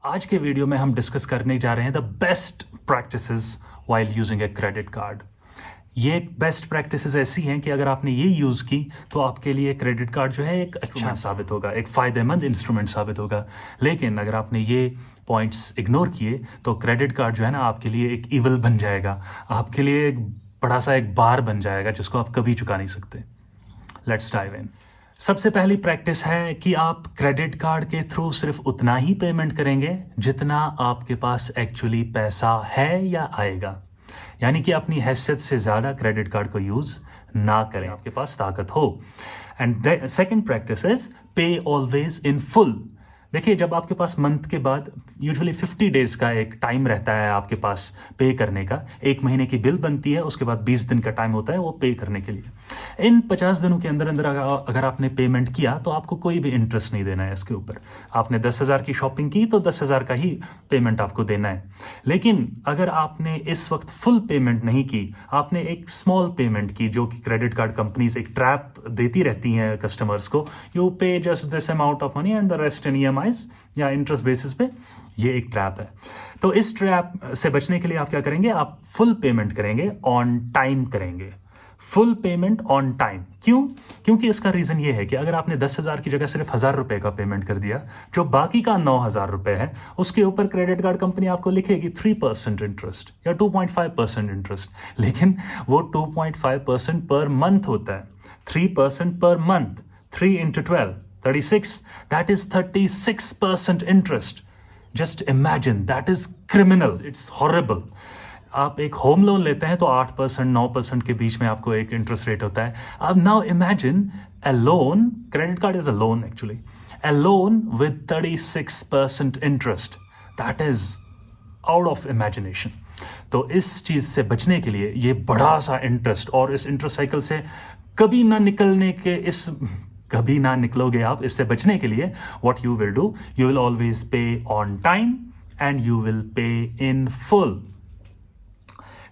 आज के वीडियो में हम डिस्कस करने जा रहे हैं the best practices while using a credit card. ये बेस्ट प्रैक्टिसेस ऐसी हैं कि अगर आपने ये यूज़ की तो आपके लिए क्रेडिट कार्ड जो है एक अच्छा साबित होगा, एक फ़ायदेमंद इंस्ट्रूमेंट साबित होगा। लेकिन अगर आपने ये पॉइंट्स इग्नोर किए तो क्रेडिट कार्ड जो है ना आपके लिए एक ईवल बन जाएगा, आपके लिए एक बड़ा सा एक बार बन जाएगा जिसको आप कभी चुका नहीं सकते। Let's dive in. सबसे पहली प्रैक्टिस है कि आप क्रेडिट कार्ड के थ्रू सिर्फ उतना ही पेमेंट करेंगे जितना आपके पास एक्चुअली पैसा है या आएगा, यानी कि अपनी हैसियत से ज़्यादा क्रेडिट कार्ड को यूज़ ना करें, आपके पास ताकत हो। एंड सेकंड प्रैक्टिस इज पे ऑलवेज इन फुल। देखिए, जब आपके पास मंथ के बाद यूजुअली 50 डेज का एक टाइम रहता है आपके पास पे करने का, एक महीने की बिल बनती है, उसके बाद 20 दिन का टाइम होता है वो पे करने के लिए। इन 50 दिनों के अंदर अंदर अगर आपने पेमेंट किया तो आपको कोई भी इंटरेस्ट नहीं देना है इसके ऊपर। आपने 10,000 की शॉपिंग की तो 10,000 का ही पेमेंट आपको देना है। लेकिन अगर आपने इस वक्त फुल पेमेंट नहीं की, आपने एक स्मॉल पेमेंट की, जो कि क्रेडिट कार्ड कंपनीज एक ट्रैप देती रहती हैं कस्टमर्स को, यू पे just this amount of money and the rest in EMI या इंटरेस्ट बेसिस पे, ये एक ट्रैप है। तो इस ट्रैप से बचने के लिए आप क्या करेंगे, आप फुल पेमेंट करेंगे, ऑन टाइम करेंगे। Full payment on time. क्यों? क्योंकि इसका रीजन ये है कि अगर आपने 10,000 की जगह सिर्फ 1,000 रुपए का पेमेंट कर दिया, जो बाकी का 9,000 रुपए है उसके ऊपर क्रेडिट कार्ड कंपनी आपको लिखेगी 3% इंटरेस्ट या 2.5% इंटरेस्ट, लेकिन वो 2.5% पर मंथ होता है। 3% per month, 3 into 12 36, that is 36% interest. Just imagine, that is criminal, it's horrible. आप एक होम लोन लेते हैं तो 8% 9% के बीच में आपको एक इंटरेस्ट रेट होता है। अब now imagine a loan, credit card is a loan actually, a loan with 36% interest, that is out of imagination. तो इस चीज से बचने के लिए ये बड़ा सा इंटरेस्ट और इस इंटरेस्ट साइकिल से कभी ना निकलोगे आप, इससे बचने के लिए what you will do, you will always pay on time and you will pay in full.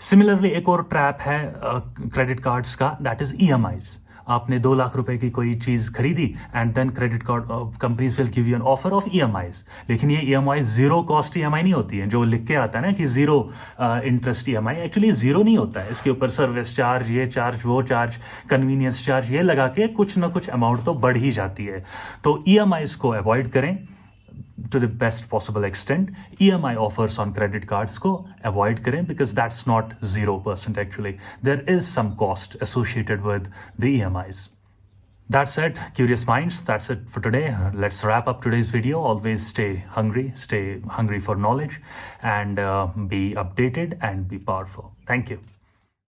Similarly एक और ट्रैप है क्रेडिट कार्ड्स का, दैट इज EMIs। आपने 2 लाख रुपए की कोई चीज खरीदी and then credit card companies will give you an offer of EMIs। लेकिन ये EMI जीरो कॉस्ट EMI नहीं होती है, जो लिख के आता है ना कि zero interest EMI, actually zero नहीं होता है। इसके ऊपर सर्विस चार्ज, ये चार्ज, वो चार्ज, कन्वीनियंस चार्ज, ये लगा के कुछ ना कुछ अमाउंट तो बढ़ ही जाती है। तो EMIs को अवॉइड करें to the best possible extent। EMI offers on credit cards को avoid करें because that's not 0% actually. There is some cost associated with the EMIs. That's it, curious minds. That's it for today. Let's wrap up today's video. Always stay hungry for knowledge, and be updated and be powerful. Thank you.